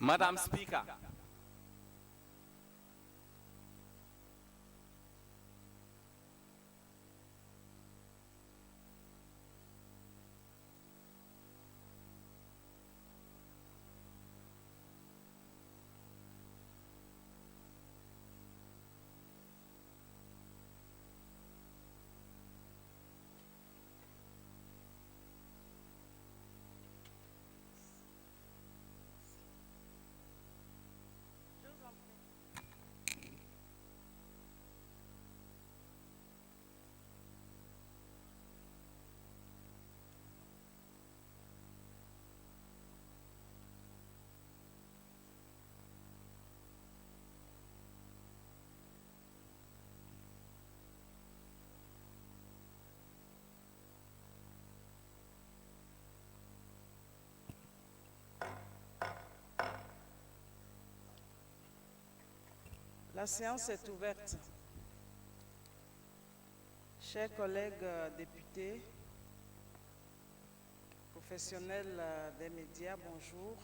Madam Speaker, La séance est ouverte. Chers collègues députés, professionnels des médias, bonjour.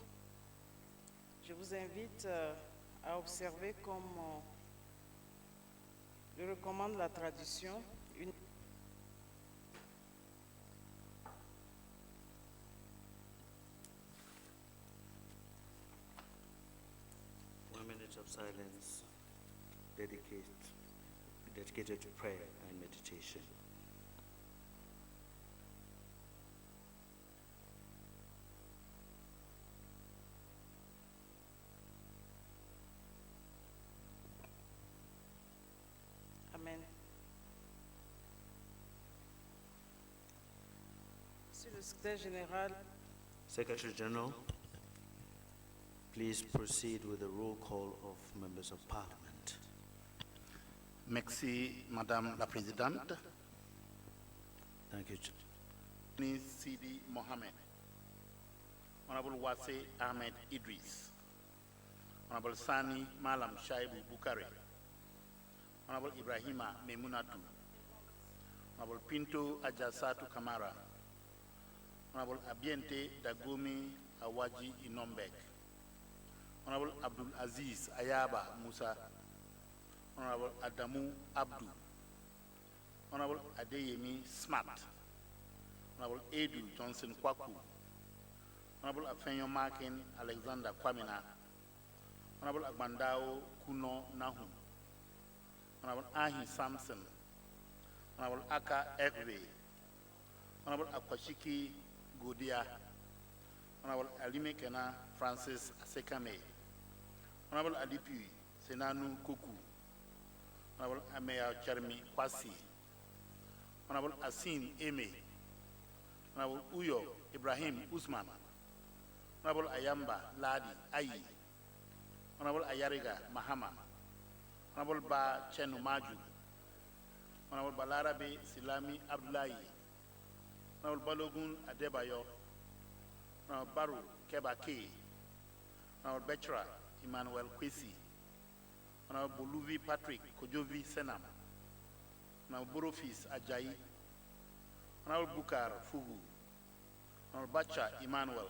Je vous invite à observer comme le recommande la tradition, une minute of silence dedicated to prayer and meditation. Amen. Monsieur le secrétaire général, Secretary General, please proceed with the roll call of members of Parliament. Merci, Madame la Présidente. Thank you. Ni Sidi Mohammed, Honorable Wase Ahmed Idris, Honorable Sani Malam Shaibu Bukare, Honorable Ibrahima Memunatu, Honorable Pinto Ajasatu Kamara, Honorable Abiente Dagumi Awaji Inombek, Honorable Abdul Aziz Ayaba Musa, Honorable Adamu Abdu, Honorable Adeyemi Smart, Honorable Edu Johnson Kwaku, Honorable Afenyo Markin Alexander Kwamina, Honorable Agbandao Kuno Nahu, Honorable Ahi Samson, Honorable Aka Ekwe, Honorable Akwashiki Godia, Honorable Alime Kena Francis Asekame, Honorable Adipi Senanu Kuku, Honorable Ameya Charmi Kwasi, Honorable Asin Eme, Honorable Uyo Ibrahim Usman, Honorable Ayamba Ladi Ayi, Honorable Ayariga Mahama, Honorable Ba Chenu Maju, Honorable Balarabe Silami Abdullahi, Honorable Balogun Adebayo, Honorable Baru Kebake, Honorable Betra Emmanuel Kwesi, Honorable Boluvi Patrick Kojovi Senam, Honorable Borofis Ajayi, Honorable Bukar Fugu, Honorable Bacha Emmanuel,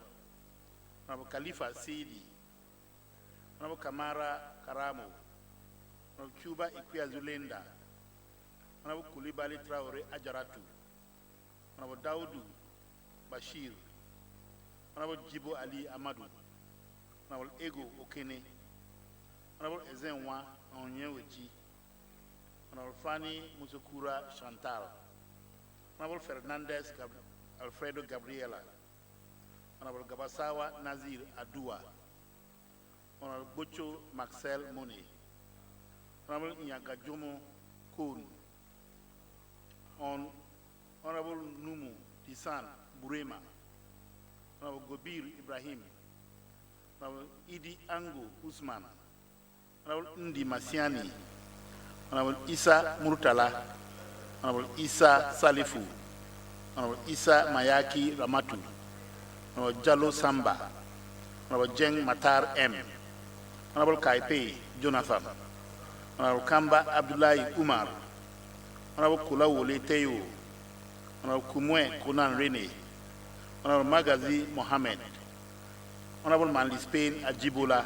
Honorable Khalifa Sidi, Honorable Kamara Karamo, Honorable Cuba Ikwia Zulenda, Honorable Kulibali Traore Ajaratu, Honorable Daudu Bashir, Honorable Jibo Ali Amadou, Honorable Ego Okene, Honorable Ezenwa Onyeweji, Honorable Fanny Musokura Chantal, Honorable Fernandez Alfredo Gabriela, Honorable Gabasawa Nazir Adua, Honorable Bocho Maxel Mone, Honorable Nyagajomo Koun, Honorable Numu Tisan Burema, Honorable Gobir Ibrahim, Honorable Idi Ango Usman, Honorable Ndi Masiani, Honorable Isa Murtala, Honorable Isa Salifu, Honorable Isa Mayaki Ramatu, Honorable Jalo Samba, Honorable Jeng Matar M, Honorable Kaipe Jonathan, Honorable Kamba Abdullahi Umar, Honorable Kulawole Teyo, Honorable Kumwe Kunan Rene, Honorable Magazi Mohammed, Honorable Manly Spain Ajibola,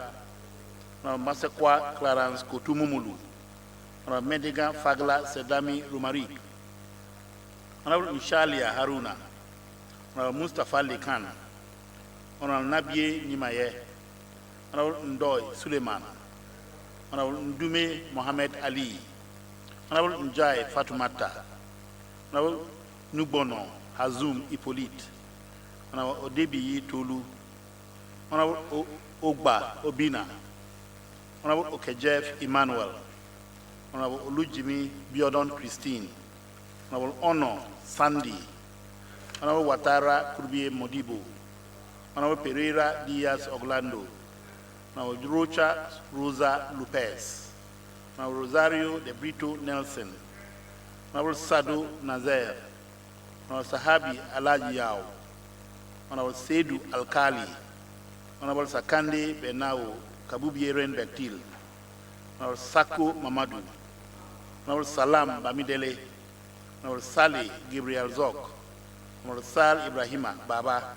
Honorable Masekwa Clarence Kotumumulu, Honorable Mediga Fagla Sedami Rumarik, Honorable Inshalia Haruna, Honorable Mustafa Lekan, Honorable Nabie Nimaye, Honorable Ndoy Suleiman, Honorable Ndume Mohamed Ali, Honorable Njai Fatumata, Honorable Nubono Hazum Hippolyte, Honorable Odebiyi Tolu, Honorable Ogba Obina, Honorable Okejef Emmanuel, Honorable Olujimi Biodon Christine, Honorable Ono Sandy, Honorable Watara Kurbie Modibo, Honorable Pereira Diaz Orlando, Honorable Rocha Rosa Lopez, Honorable Rosario de Brito Nelson, Honorable Sado Nazer, Honorable Sahabi Alaji Yao, Honorable Seydou Alkali, Honorable Sakande Benao Kabubieren Bektil, Honorable Sako Mamadou, Honorable Salam Bamidele, Honorable Saleh Gabriel Zok, Honorable Sal Ibrahima Baba,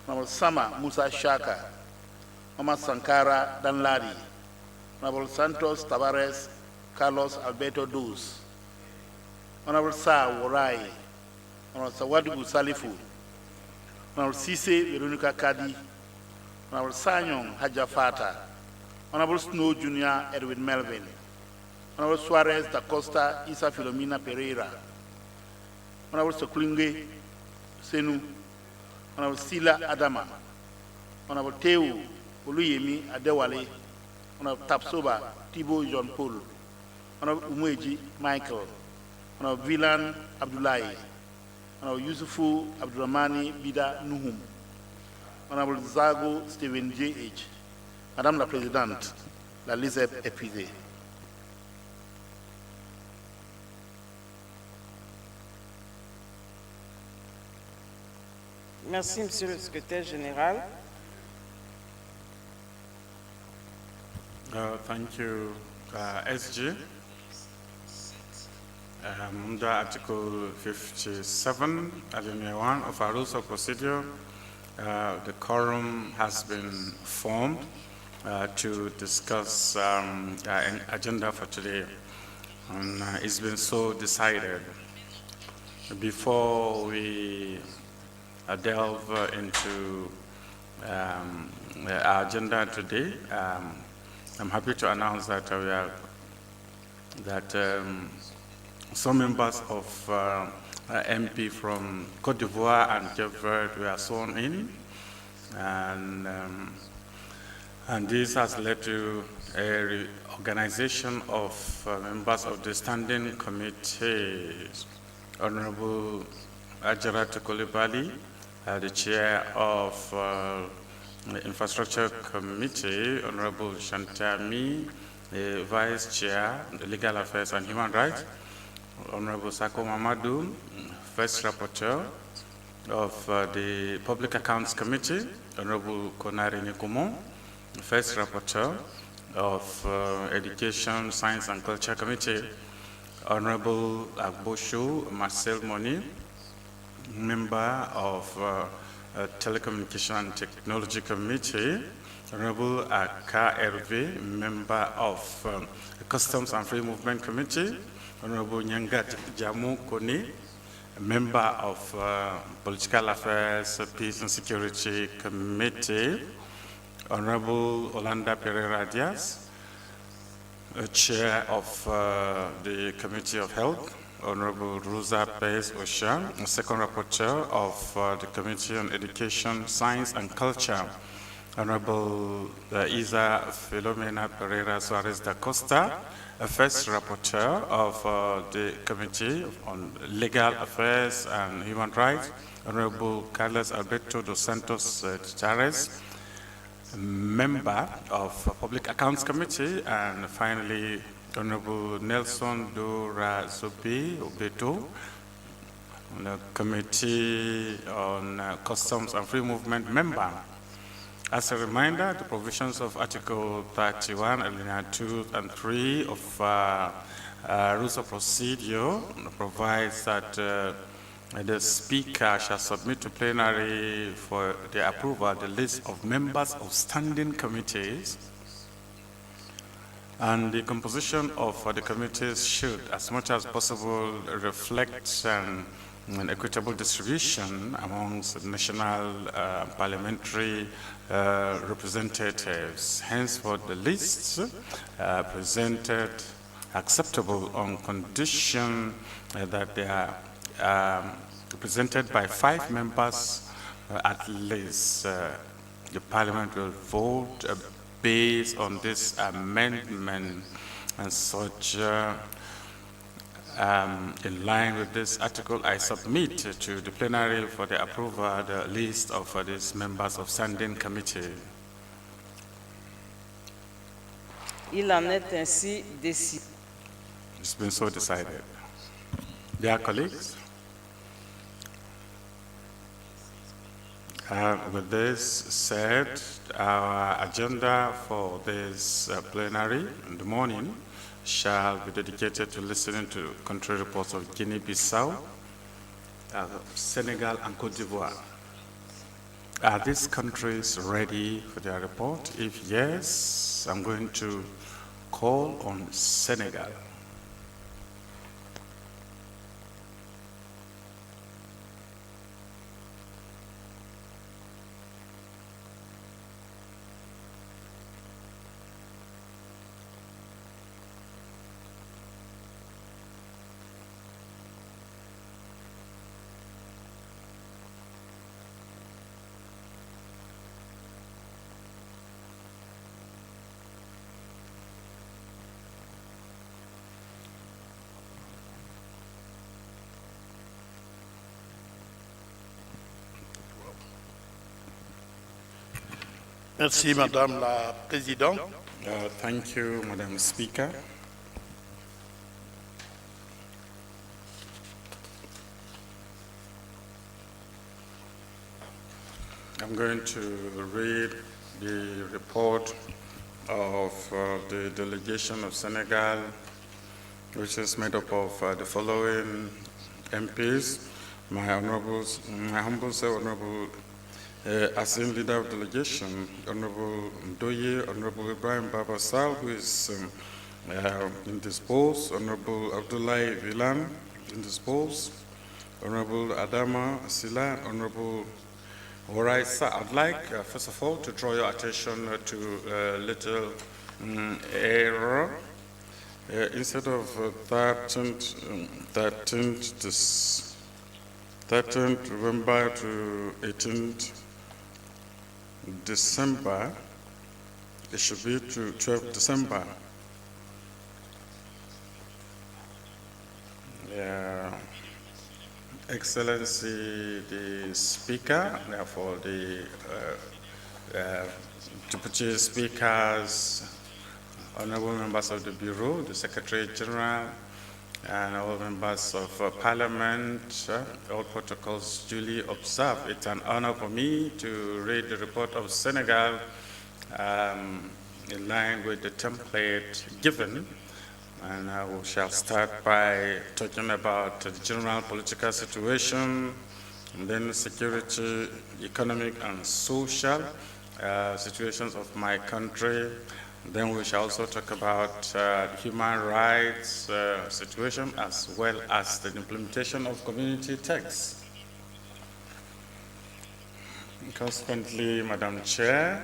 Honorable Sama Musa Shaka, Honorable Sankara Danladi, Honorable Santos Tavares Carlos Alberto Dos, Honorable Sa Worai, Honorable Sawadu Salifu, Honorable Sise Veronica Kadi, Honorable Sanyong Hajafata, Honorable Snow Jr. Edwin Melvin, Honorable Suarez da Costa Isa Filomena Pereira, Honorable Soklinge Senu, Honorable Sila Adama, Honorable Teu Oluyemi Adewale, Honorable Tapsoba Thibaut John Paul, Honorable Umweji Michael, Honorable Vilan Abdullahi, Honorable Yusufu Abdurrahmani Bida Nuhum, Honorable Zago Stephen J.H. Madame la Présidente, la liste est épuisée. Merci, Monsieur le Secrétaire général. Thank you, SG. Under Article 57, Alinea 1 of our Rules of Procedure, the quorum has been formed to discuss an agenda for today, and it's been so decided. Before we delve into our agenda today, I'm happy to announce that some members of MP from Côte d'Ivoire and Cape Verde were sworn in, and this has led to a reorganization of members of the standing committees. Honorable Ajaratu Coulibaly, the chair of the Infrastructure Committee, Honorable Shantami, the Vice Chair, the Legal Affairs and Human Rights, Honorable Sako Mamadou, First Rapporteur of the Public Accounts Committee, Honorable Konari Nikumo, First Rapporteur of Education, Science and Culture Committee, Honorable Agboshu Marcel Moni, Member of Telecommunication and Technology Committee, Honorable Aka Hervé, Member of Customs and Free Movement Committee, Honorable Nyangat Jamu Kone, Member of Political Affairs, Peace and Security Committee, Honorable Olanda Pereira Diaz, Chair of the Committee of Health, Honorable Rosa Perez Osha, Second Rapporteur of the Committee on Education, Science and Culture, Honorable Isa Filomena Pereira Suarez da Costa, First Rapporteur of the Committee on Legal Affairs and Human Rights, Honorable Carlos Alberto dos Santos Chares, Member of Public Accounts Committee, and finally, Honorable Nelson Dora Zobe Obeto, the Committee on Customs and Free Movement member. As a reminder, the provisions of Article 31, Alinea 2 and 3 of Rules of Procedure provides that The Speaker shall submit to plenary for the approval the list of members of standing committees, and the composition of the committees should, as much as possible, reflect an equitable distribution amongst national parliamentary representatives. Henceforth, the lists presented acceptable on condition that they are presented by 5 members at least. The Parliament will vote based on this amendment and such. In line with this article, I submit to the plenary for the approval the list of these members of standing committee. Il en est ainsi décidé. It's been so decided. Dear colleagues, with this said, our agenda for this plenary in the morning shall be dedicated to listening to country reports of Guinea Bissau, Senegal, and Côte d'Ivoire. Are these countries ready for their report? If yes, I'm going to call on Senegal. Merci, Madame la Présidente. Thank you, Madam Speaker. I'm going to read the report of the delegation of Senegal, which is made up of the following MPs, my humble self, Honorable Acting Leader of Delegation, Honorable Ndoye, Honorable Ibrahim Baba Sal, who is indisposed, Honorable Abdoulaye Villan, indisposed, Honorable Adama Sila, Honorable Horaisa. I'd like, first of all, to draw your attention to a little error. Instead of 13th November to 18th December, it should be to 12th December. Excellency the Speaker, therefore the Deputy Speakers, honorable members of the Bureau, the Secretary General, and all members of Parliament, all protocols duly observed. It's an honor for me to read the report of Senegal in line with the template given. And we shall start by talking about the general political situation, and then security, economic and social situations of my country. Then we shall also talk about human rights situation, as well as the implementation of community texts. Consequently, Madam Chair,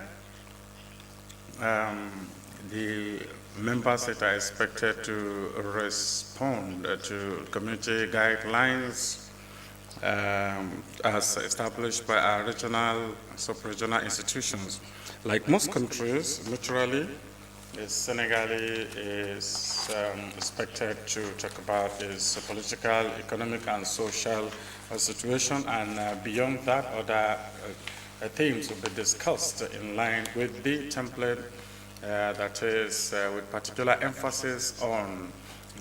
the members that are expected to respond to community guidelines as established by our regional, sub-regional institutions. Like most countries, naturally, the Senegalese is expected to talk about its political, economic, and social situation, and beyond that, other themes will be discussed in line with the template that is with particular emphasis on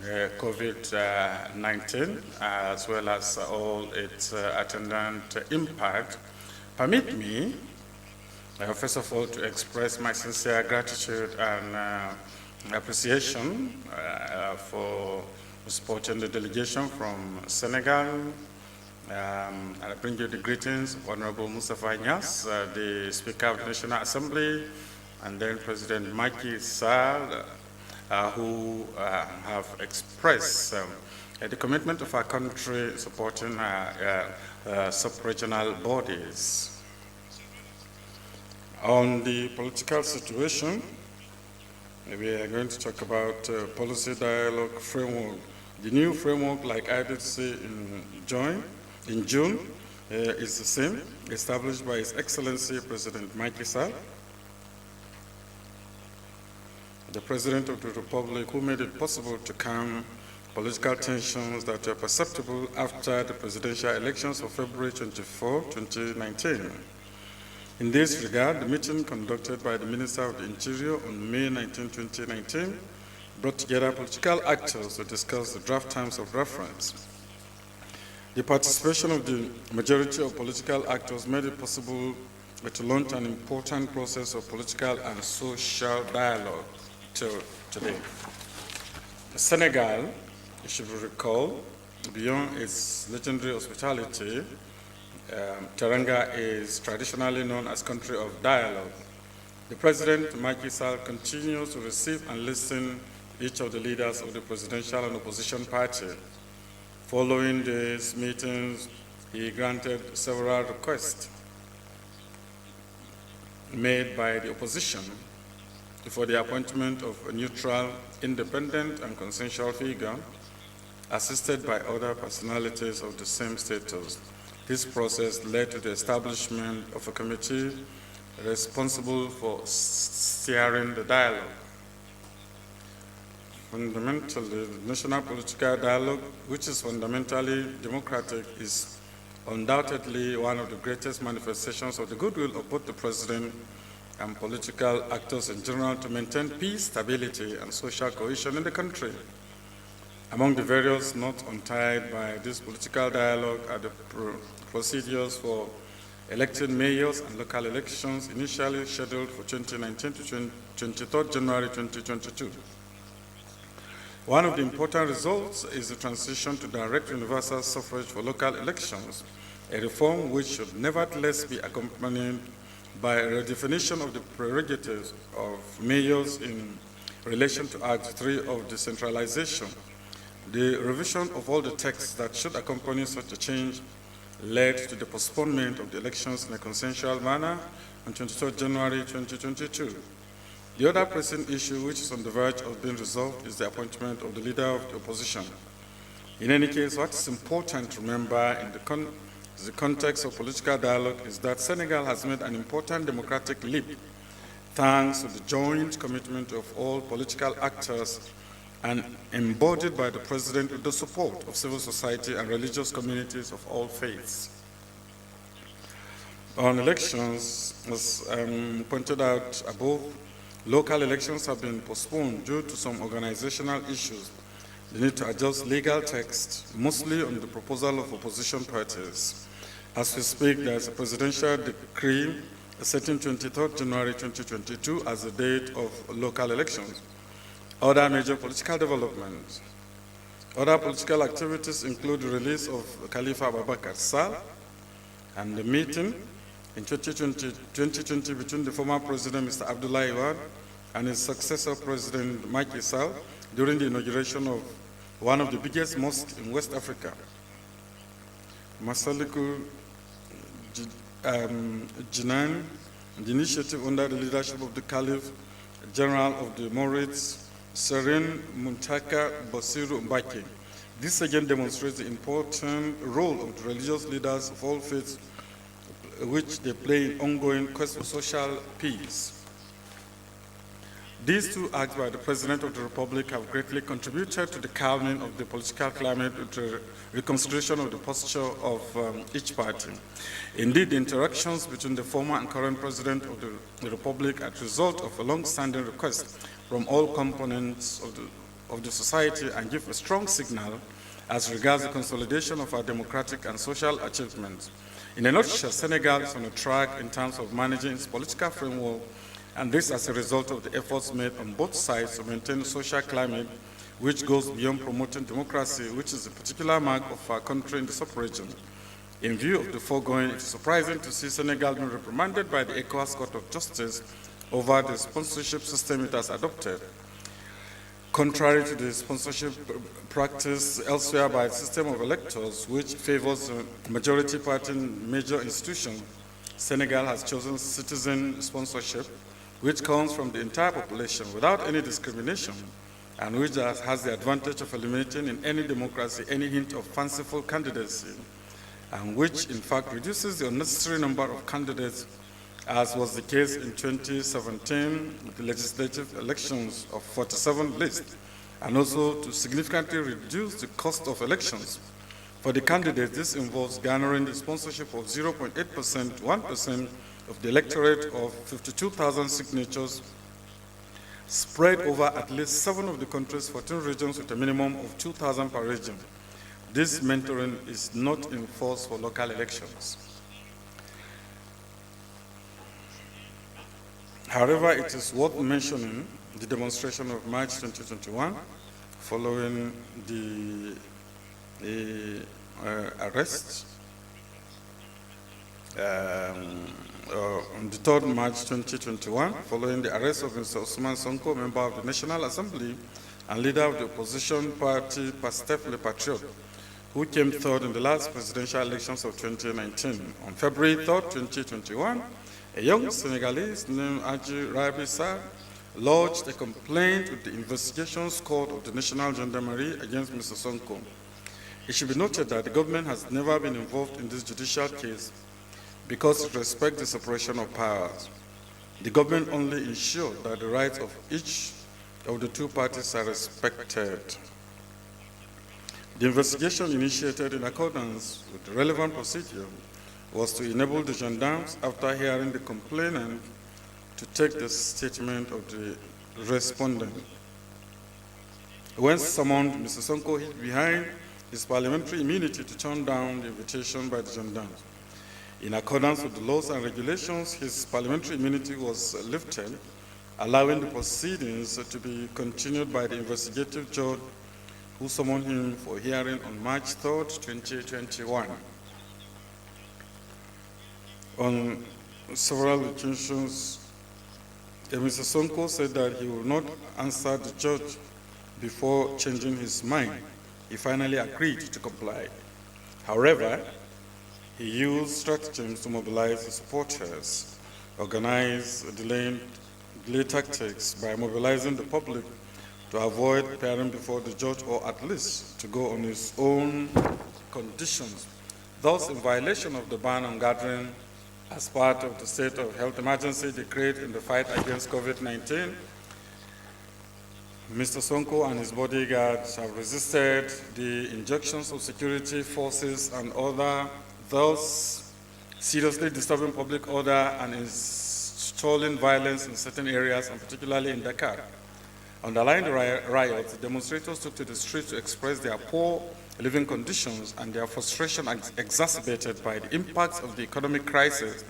COVID-19, as well as all its attendant impact. Permit me, first of all, to express my sincere gratitude and appreciation for supporting the delegation from Senegal, I bring you the greetings of Honorable Mustafa Inyas, the Speaker of the National Assembly, and then President Macky Sall, who have expressed the commitment of our country supporting sub-regional bodies. On the political situation, we are going to talk about policy dialogue framework. The new framework, like I did say in June, is the same, established by His Excellency President Macky Sall, the President of the Republic, who made it possible to calm political tensions that were perceptible after the presidential elections of February 24, 2019. In this regard, the meeting conducted by the Minister of the Interior on May 19, 2019, brought together political actors to discuss the draft terms of reference. The participation of the majority of political actors made it possible to launch an important process of political and social dialogue till today. Senegal, you should recall, beyond its legendary hospitality, Teranga is traditionally known as country of dialogue. The President, Macky Sall, continues to receive and listen to each of the leaders of the presidential and opposition party. Following these meetings, he granted several requests made by the opposition for the appointment of a neutral, independent, and consensual figure, assisted by other personalities of the same status. This process led to the establishment of a committee responsible for steering the dialogue. Fundamentally, the national political dialogue, which is fundamentally democratic, is undoubtedly one of the greatest manifestations of the goodwill of both the President and political actors in general to maintain peace, stability, and social cohesion in the country. Among the various not untied by this political dialogue are the procedures for electing mayors and local elections initially scheduled for 2019 to 23 January 2022. One of the important results is the transition to direct universal suffrage for local elections, a reform which should nevertheless be accompanied by a redefinition of the prerogatives of mayors in relation to Act 3 of decentralization. The revision of all the texts that should accompany such a change led to the postponement of the elections in a consensual manner on 23 January 2022. The other pressing issue which is on the verge of being resolved is the appointment of the leader of the opposition. In any case, what is important to remember in the context of political dialogue is that Senegal has made an important democratic leap thanks to the joint commitment of all political actors and embodied by the President with the support of civil society and religious communities of all faiths. On elections, as pointed out above, local elections have been postponed due to some organizational issues. They need to adjust legal text, mostly on the proposal of opposition parties. As we speak, there is a presidential decree setting 23 January 2022 as the date of local elections. Other major political developments. Other political activities include the release of Khalifa Abubakar Sall and the meeting in 2020 between the former president, Mr. Abdoulaye Wade, and his successor, President Macky Sall, during the inauguration of one of the biggest mosques in West Africa. Masaliku Jinan, the initiative under the leadership of the Caliph General of the Maurits, Serene Muntaka Basiru Mbaki. This again demonstrates the important role of the religious leaders of all faiths which they play in ongoing quest for social peace. These two acts by the President of the Republic have greatly contributed to the calming of the political climate with the reconsideration of the posture of each party. Indeed, the interactions between the former and current President of the Republic are the result of a long-standing request from all components of the society and give a strong signal as regards the consolidation of our democratic and social achievements. In a nutshell, Senegal is on a track in terms of managing its political framework, and this as a result of the efforts made on both sides to maintain a social climate which goes beyond promoting democracy, which is a particular mark of our country in the sub-region. In view of the foregoing, it is surprising to see Senegal being reprimanded by the ECOWAS Court of Justice over the sponsorship system it has adopted. Contrary to the sponsorship practice elsewhere by the system of electors, which favors the majority party in major institutions, Senegal has chosen citizen sponsorship, which comes from the entire population without any discrimination, and which has the advantage of eliminating in any democracy any hint of fanciful candidacy, and which in fact reduces the unnecessary number of candidates, as was the case in 2017 with the legislative elections of 47 lists, and also to significantly reduce the cost of elections. For the candidates, this involves garnering the sponsorship of 0.8%, 1% of the electorate of 52,000 signatures spread over at least 7 of the country's 14 regions with a minimum of 2,000 per region. This mentoring is not in force for local elections. However, it is worth mentioning the demonstration of March 2021 following the arrest on the 3rd March 2021, following the arrest of Mr. Ousmane Sonko, member of the National Assembly and leader of the opposition party Pastef Le Patriote, who came third in the last presidential elections of 2019. On February 3rd, 2021, a young Senegalese named Guinea Bissau lodged a complaint with the Investigations Court of the National Gendarmerie against Mr. Sonko. It should be noted that the government has never been involved in this judicial case because it respects the separation of powers. The government only ensured that the rights of each of the two parties are respected. The investigation initiated in accordance with the relevant procedure was to enable the gendarmes, after hearing the complainant, to take the statement of the respondent. When summoned, Mr. Sonko hid behind his parliamentary immunity to turn down the invitation by the gendarmes. In accordance with the laws and regulations, his parliamentary immunity was lifted, allowing the proceedings to be continued by the investigative judge who summoned him for hearing on March 3rd, 2021. On several occasions, Mr. Sonko said that he would not answer the judge before changing his mind. He finally agreed to comply. However, he used stratagems to mobilize his supporters, organized delay tactics by mobilizing the public to avoid appearing before the judge, or at least to go on his own conditions, thus in violation of the ban on gathering as part of the state of health emergency decreed in the fight against COVID-19. Mr. Sonko and his bodyguards have resisted the injunctions of security forces and other, thus seriously disturbing public order and installing violence in certain areas, and particularly in Dakar. Underlying the riots, the demonstrators took to the streets to express their poor living conditions and their frustration exacerbated by the impacts of the economic crisis,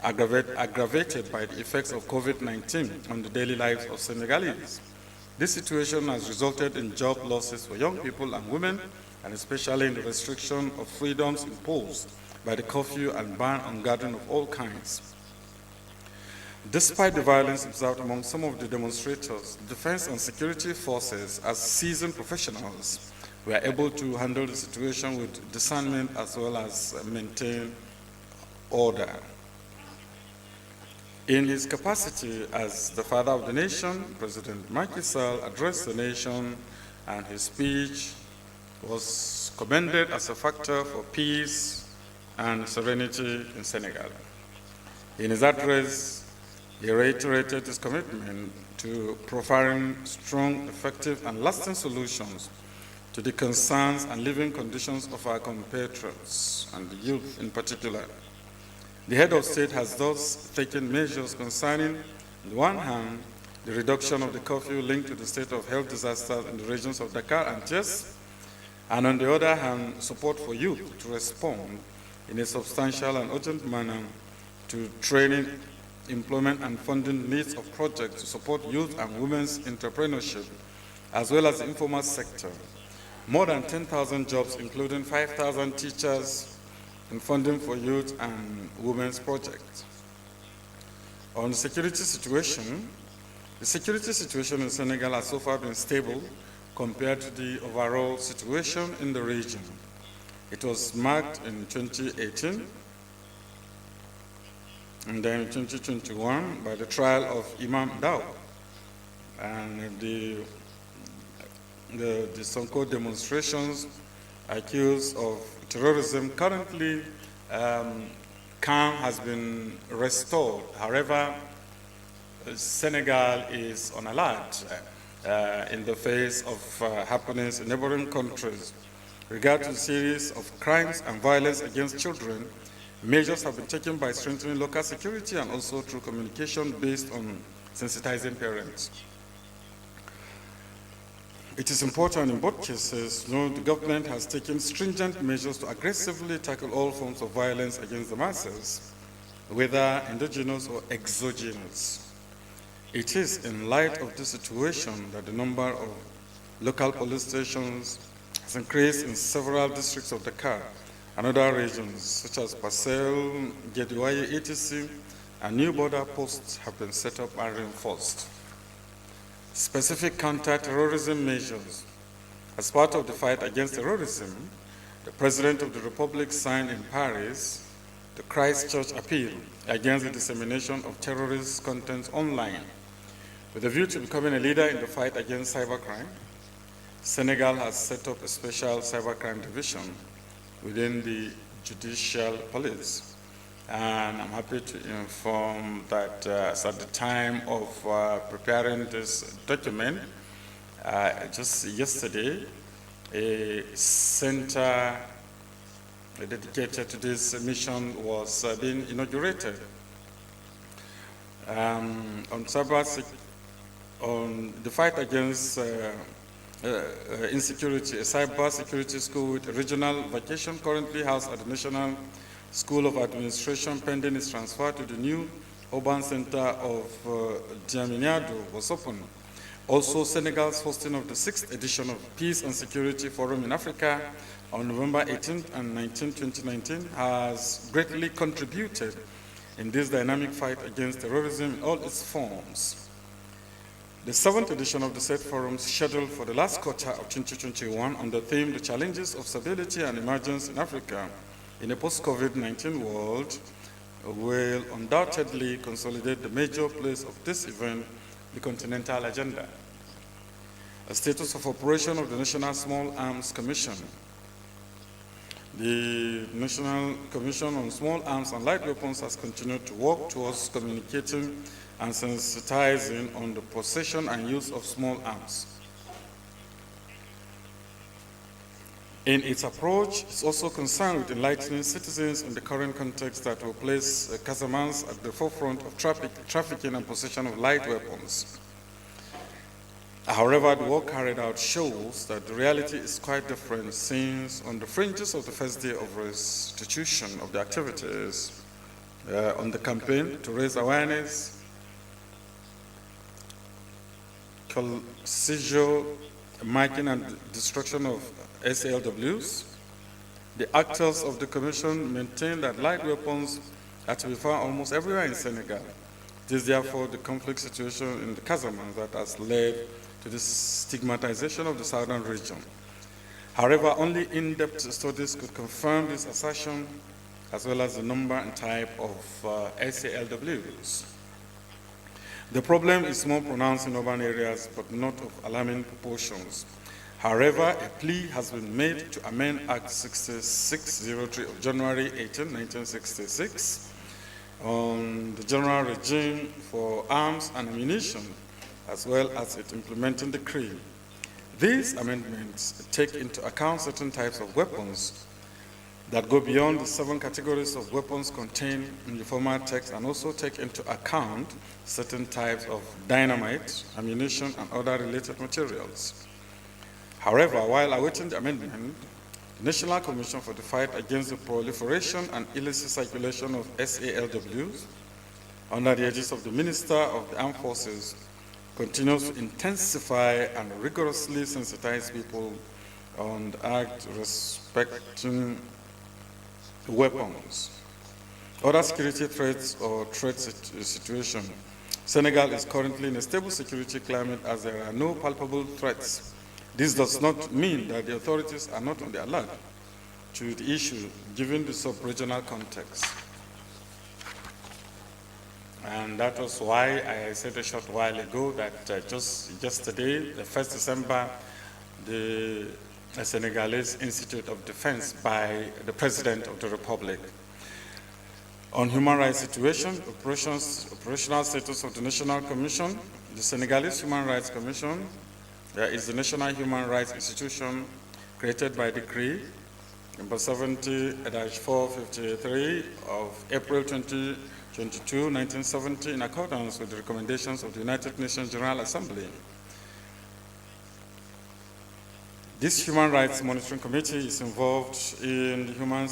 aggravated by the effects of COVID-19 on the daily lives of Senegalese. This situation has resulted in job losses for young people and women, and especially in the restriction of freedoms imposed by the curfew and ban on gathering of all kinds. Despite the violence observed among some of the demonstrators, the defense and security forces, as seasoned professionals, were able to handle the situation with discernment as well as maintain order. In his capacity as the father of the nation, President Macky Sall addressed the nation, and his speech was commended as a factor for peace and serenity in Senegal. In his address, he reiterated his commitment to providing strong, effective, and lasting solutions to the concerns and living conditions of our compatriots, and the youth in particular. The head of state has thus taken measures concerning, on the one hand, the reduction of the curfew linked to the state of health disasters in the regions of Dakar and Thiès, and on the other hand, support for youth to respond in a substantial and urgent manner to training, employment, and funding needs of projects to support youth and women's entrepreneurship, as well as the informal sector. More than 10,000 jobs, including 5,000 teachers in funding for youth and women's projects. On the security situation in Senegal has so far been stable compared to the overall situation in the region. It was marked in 2018 and then in 2021 by the trial of Imam Dao and the Sonko demonstrations accused of terrorism. Currently, calm has been restored. However, Senegal is on alert in the face of happenings in neighboring countries. Regarding the series of crimes and violence against children, measures have been taken by strengthening local security and also through communication based on sensitizing parents. It is important in both cases, the government has taken stringent measures to aggressively tackle all forms of violence against the masses, whether indigenous or exogenous. It is in light of this situation that the number of local police stations has increased in several districts of Dakar and other regions, such as Pasel, Gedouaye, etc., and new border posts have been set up and reinforced. Specific counter-terrorism measures. As part of the fight against terrorism, the President of the Republic signed in Paris the Christchurch Appeal against the dissemination of terrorist content online. With a view to becoming a leader in the fight against cybercrime, Senegal has set up a special cybercrime division within the judicial police. And I'm happy to inform that at the time of preparing this document, just yesterday, a center dedicated to this mission was being inaugurated. On the fight against insecurity, a cyber security school with a regional vacation currently housed at the National School of Administration pending its transfer to the new urban center of Diaminiado was opened. Also, Senegal's hosting of the 6th edition of Peace and Security Forum in Africa on November 18th and 19th, 2019 has greatly contributed in this dynamic fight against terrorism in all its forms. The 7th edition of the said forum, scheduled for the last quarter of 2021 on the theme, The Challenges of Stability and Emergence in Africa in a post-COVID-19 world, will undoubtedly consolidate the major place of this event, the continental agenda. A status of operation of the National Small Arms Commission. The National Commission on Small Arms and Light Weapons has continued to work towards communicating and sensitizing on the possession and use of small arms. In its approach, it's also concerned with enlightening citizens in the current context that will place Casamance at the forefront of trafficking and possession of light weapons. However, the work carried out shows that the reality is quite different, since on the fringes of the first day of restitution of the activities on the campaign to raise awareness, seizure, marking and destruction of SALWs, the actors of the Commission maintain that light weapons are to be found almost everywhere in Senegal. It is therefore the conflict situation in the Casamance that has led to the stigmatization of the southern region. However, only in-depth studies could confirm this assertion, as well as the number and type of SALWs. The problem is more pronounced in urban areas, but not of alarming proportions. However, a plea has been made to amend Act 6603 of January 18, 1966 on the general regime for arms and ammunition, as well as its implementing decree. These amendments take into account certain types of weapons that go beyond the 7 categories of weapons contained in the former text, and also take into account certain types of dynamite, ammunition, and other related materials. However, while awaiting the amendment, the National Commission for the Fight Against the Proliferation and Illicit Circulation of SALWs, under the aegis of the Minister of the Armed Forces, continues to intensify and rigorously sensitize people on the act respecting weapons. Other security threats or threat situation. Senegal is currently in a stable security climate as there are no palpable threats. This does not mean that the authorities are not on the alert to the issue given the sub-regional context. And that was why I said a short while ago that just yesterday, the 1st December, the Senegalese Institute of Defense by the President of the Republic on human rights situation, operational status of the National Commission. The Senegalese Human Rights Commission is the national human rights institution created by decree number 70-453 of April 22, 1970, in accordance with the recommendations of the United Nations General Assembly. This Human Rights Monitoring Committee is involved in the human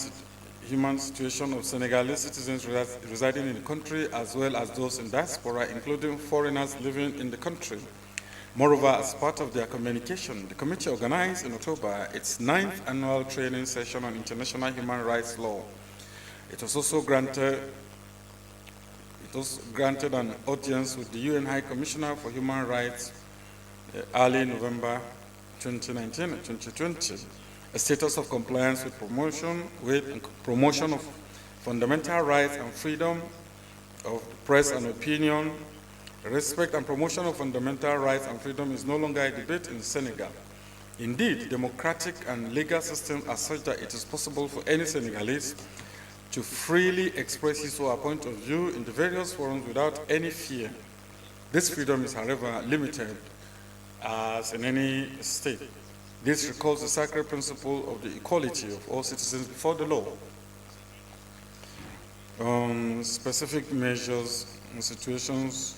situation of Senegalese citizens residing in the country, as well as those in diaspora, including foreigners living in the country. Moreover, as part of their communication, the committee organized in October its 9th annual training session on international human rights law. It was also granted an audience with the UN High Commissioner for Human Rights early November 2019 and 2020. A status of compliance with promotion of fundamental rights and freedom of press and opinion. Respect and promotion of fundamental rights and freedom is no longer a debate in Senegal. Indeed, democratic and legal systems are such that it is possible for any Senegalese to freely express his or her point of view in the various forums without any fear. This freedom is, however, limited as in any state. This recalls the sacred principle of the equality of all citizens before the law. Specific measures and situations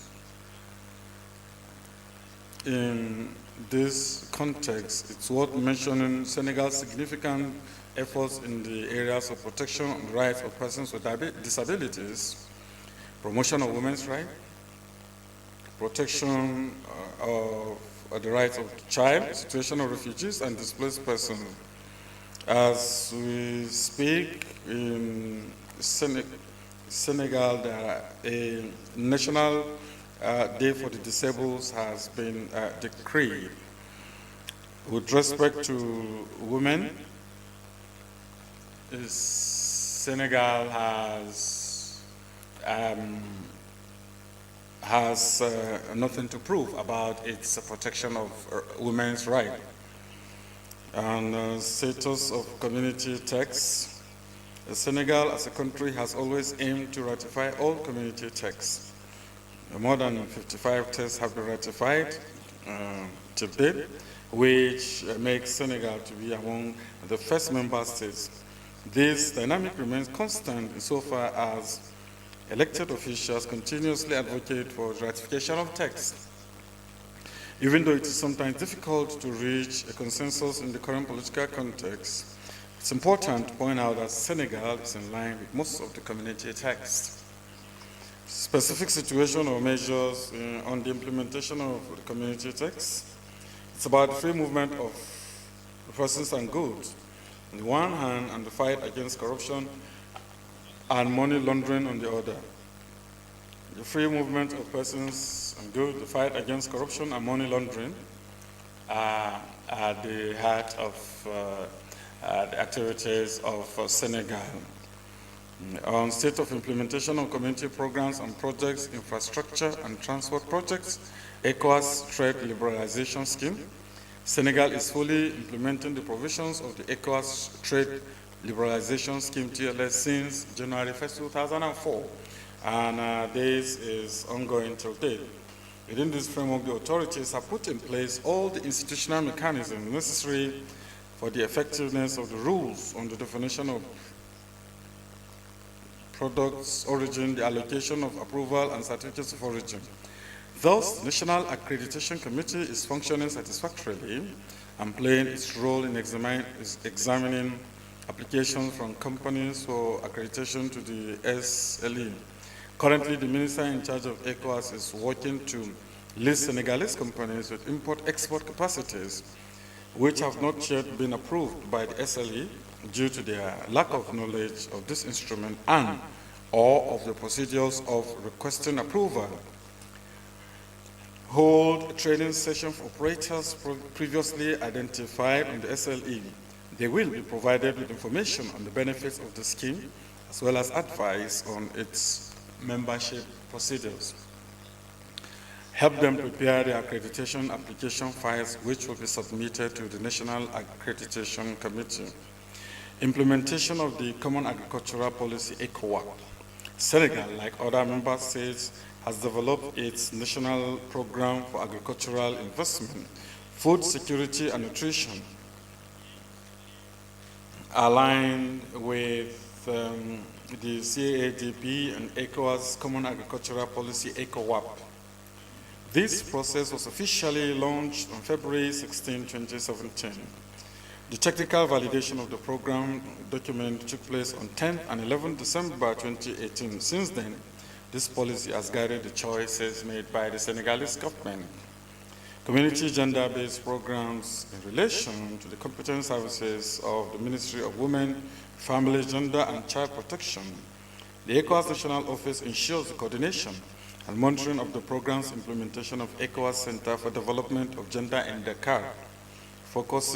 in this context, it's worth mentioning Senegal's significant efforts in the areas of protection of the rights of persons with disabilities, promotion of women's rights, protection of the rights of the child, situation of refugees and displaced persons. As we speak, in Senegal, a national Day for the Disabled has been decreed. With respect to women, Senegal has nothing to prove about its protection of women's rights. And status of community texts. Senegal as a country has always aimed to ratify all community texts. More than 55 texts have been ratified to date, which makes Senegal to be among the first member states. This dynamic remains constant insofar as elected officials continuously advocate for ratification of texts. Even though it is sometimes difficult to reach a consensus in the current political context, it's important to point out that Senegal is in line with most of the community texts. Specific situation or measures on the implementation of the community text. It's about the free movement of persons and goods on the one hand, and the fight against corruption and money laundering on the other. The free movement of persons and goods, the fight against corruption and money laundering are at the heart of the activities of Senegal. On state of implementation of community programs and projects, infrastructure and transport projects, ECOWAS trade liberalization scheme. Senegal is fully implementing the provisions of the ECOWAS trade liberalization scheme TLS since January 1st, 2004. And this is ongoing till date. Within this framework, the authorities have put in place all the institutional mechanisms necessary for the effectiveness of the rules on the definition of products, origin, the allocation of approval and certificates of origin. Thus, the National Accreditation Committee is functioning satisfactorily and playing its role in examining applications from companies for accreditation to the SLE. Currently, the minister in charge of ECOWAS is working to list Senegalese companies with import-export capacities which have not yet been approved by the SLE due to their lack of knowledge of this instrument and or of the procedures of requesting approval. Hold a training session for operators previously identified on the SLE. They will be provided with information on the benefits of the scheme as well as advice on its membership procedures. Help them prepare the accreditation application files which will be submitted to the National Accreditation Committee. Implementation of the Common Agricultural Policy ECOWAS. Senegal, like other member states, has developed its national program for agricultural investment, food security and nutrition, aligned with the CAADP and ECOWAS Common Agricultural Policy ECOWAP. This process was officially launched on February 16, 2017. The technical validation of the program document took place on 10th and 11th December 2018. Since then, this policy has guided the choices made by the Senegalese government. Community gender-based programs in relation to the competent services of the Ministry of Women, Family, Gender and Child Protection. The ECOWAS National Office ensures the coordination and monitoring of the program's implementation of ECOWAS Center for Development of Gender in Dakar, focusing